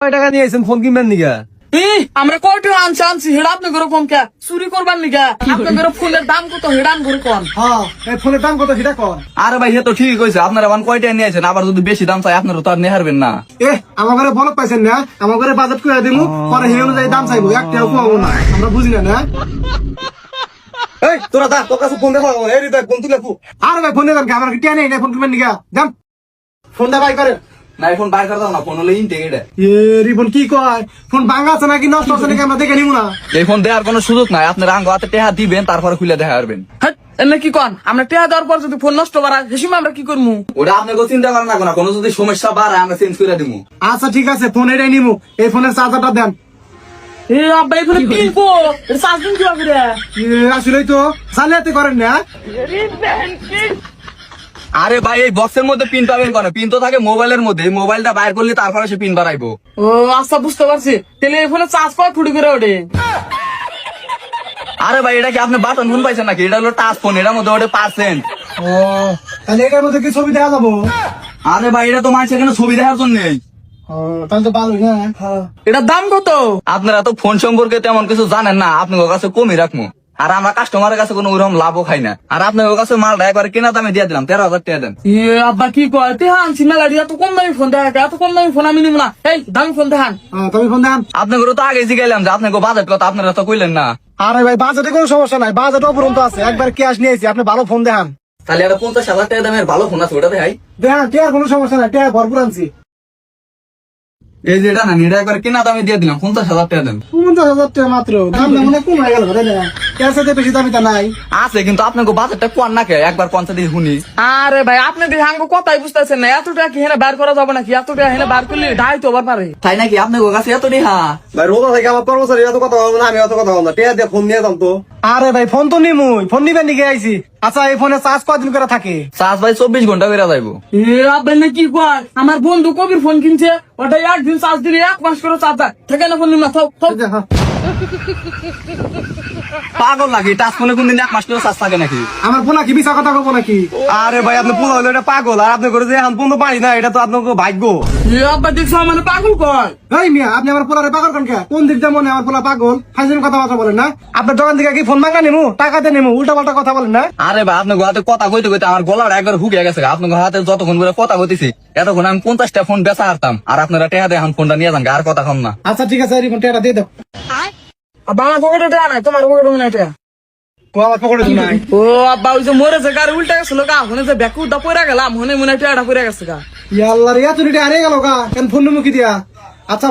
কয় টাকা নিয়ে আইছেন ফোন কিনবেন নিগা? আমরা কয়টা আনছি হেডা আপনি করে কম কে চুরি করবার নিগা আপনাদের ফোনের দাম কত হেডান করে কম। হ্যাঁ, এই ফোনের দাম কত সেটা কর। আরে ভাই হে তো ঠিকই কইছে, আপনারা এখন কয়টা নিয়েছেন, আবার যদি বেশি দাম চাই আপনারা তো আর নিয়ে হারবেন না। আমার ঘরে বলক পাইছেন না, আমার ঘরে বাজেট করে দিমু, পরে সেই অনুযায়ী দাম চাইবো, একটাও কমাবো না, আমরা বুঝি না। এই তোরা দা, তোর কাছে ফোন দেখো, এই রে ফোন তুলে ফু। আরে ভাই ফোনে দাম কি, আমার কি টিয়া নেই না ফোন কিনবেন নিগা? যাম ফোনটা বাই করে। না ফোন বাইর করে দাও না, ফোন হলে ইনটেক। রিপন কি কয়, ফোন ভাঙা আছে নাকি নষ্ট আছে নাকি আমরা দেখে নিবো না? এই ফোন দেওয়ার কোনো সুযোগ নাই, আপনারা আঙ্গ হাতে টেহা দিবেন তারপরে খুলে দেখা পারবেন। হ্যাঁ এমনি কি কন, আমরা টেহা দেওয়ার পর যদি ফোন নষ্ট করা হেসিমে আমরা কি করবো? ওটা আপনাকে চিন্তা করেন না, কোনো যদি সমস্যা বাড়ায় আমরা চেঞ্জ করে দিব। আচ্ছা ঠিক আছে, ফোন এটাই নিবো, এই ফোনের চার্জারটা দেন। আব্বা এখানে কিনবো চার্জ দিন কিভাবে রে? আসলেই তো জালিয়াতি করেন না। আরে ভাই এই বক্সের মধ্যে পিন পাবেন কেন? পিন তো থাকে মোবাইলের মধ্যে, এই মোবাইলটা বাইর করলে তারপরে সে পিন বাড়াইবো। ও আচ্ছা বুঝতে পারছি, তাহলে এই ফোনে চার্জ পাওয়া ফুটি করে ওঠে। আরে ভাই এটা কি আপনি বাটন ফোন পাইছেন নাকি? এটা হলো টাচ ফোন, এটার মধ্যে ওটা পার্সেন্ট। ও তাহলে এটার মধ্যে কি ছবি দেখা যাবো? আরে ভাই এটা তো মানুষের এখানে ছবি দেখার জন্য। তাহলে তো ভালোই না। এটার দাম কত? আপনারা তো ফোন সম্পর্কে তেমন কিছু জানেন না, আপনার কাছে কমই রাখবো। আর আমরা কাস্টমারের কাছে কোনো ওরকম লাভও খাই না। আর আপনার কাছে মালটা একবার কেনা দামে দিয়ে দিলাম, 13,000 টাকা দেন। আব্বা কি কয়, টেহা আনছি মেলা দিয়ে, এত কম দামি ফোন দেখা, এত কম দামি ফোন আমি নিব না। এই দামি ফোন দেখান। তুমি ফোন দেন। আপনাকে তো আগে জিগাইলাম যে আপনাকে বাজেট কত, আপনারা তো কইলেন না। আরে ভাই বাজেটে কোনো সমস্যা নাই, বাজেট অপরন্ত আছে, একবার ক্যাশ নিয়েছি, আপনি ভালো ফোন দেখান। তাহলে এটা 50,000 টাকা দামের ভালো ফোন আছে, ওটা দেখাই। দেখান, টিয়ার কোনো সমস্যা নাই, টিয়া ভরপুর আনছি। এই যে এটা না, এটা একবার কেনা দামে দিয়ে দিলাম, 50,000 টাকা দেন। 50,000 টাকা মাত্র, দাম না মনে কম হয়ে গেল, ক্যাশ সাথে বেশি দামি তা নাই। আছে কিন্তু আপনাকে বাজেটটা কোয়ার না কে, একবার 50 দিয়ে শুনি। আরে ভাই আপনি দেখে আমাকে কথাই বুঝতেছেন না, এত টাকা কি হেনে বার করা যাবে নাকি? এত টাকা হেনে বার করলে ঢাই তো আবার পারে। তাই নাকি? আপনাকে কাছে এত নেহা? ভাই রোজা থেকে আমার কর্মচারী এত কথা বলবো না, আমি এত কথা বলবো না, টিয়া দিয়ে ফোন নিয়ে যাম তো। আরে ভাই ফোন তো নিমুই, ফোন নিবেন নিকে আইছি। আচ্ছা এই ফোনে চার্জ কয়দিন করে থাকে? চার্জ ভাই 24 ঘন্টা করে যাইবো। আব্বা না কি কয়, আমার বন্ধু কবির ফোন কিনছে, ওটা একদিন চার্জ দিলে 1 মাস করে চার্জ দেয়, থাকে না ফোন নিম না। পাগল নাকি? টাচ ফোনে কোনদিন 1 মাস করে চার্জ থাকে নাকি? আমার পোলা কি মিছা কথা কব নাকি? আরে ভাই আপনি পোলা হলো এটা পাগল, আর আপনি করে যে এখন পর্যন্ত পারি না, এটা তো আপনার ভাগ্য। আব্বা দেখছো আমার পাগল কয়। এই মিয়া আপনি আমার পোলারে পাগল কোন কে? কোন দিক দিয়ে মনে আমার পোলা পাগল? ফাইজলামি কথাবার্তা বলেন না। আপনার দোকান থেকে কি ফোন মাঙ্গা নেমু, টাকা দিয়ে নেমু, উল্টা পাল্টা কথা বলেন না। আরে ভাই আপনার হাতে কথা কইতে কইতে আমার গলাটা একবার হুকে গেছে। আপনার হাতে যতক্ষণ করে কথা কইতেছি এতক্ষণ আমি 50টা ফোন বেচা হারতাম, আর আপনারা টেহা দিয়ে এখন ফোনটা নিয়ে যান, আর কথা কম না। আচ্ছা ঠিক আছে, এই ফোনটা দিয়ে দাও। আব্বা আমার পকেটে টাকা নাই, তোমার পকেটে নাই টাকা। আমার পকেটে তো নাই। ও আব্বা ওই যে মরেছে গাড়ি উল্টা গেছিল গা, মনে যে ব্যাকুটা পড়ে গেলাম, মনে মনে টাকাটা পড়ে গেছে গা। আল্লাহ রে, তুই হারিয়ে গেল গা, কেন ফোন নেমু কি দিয়া? আচ্ছা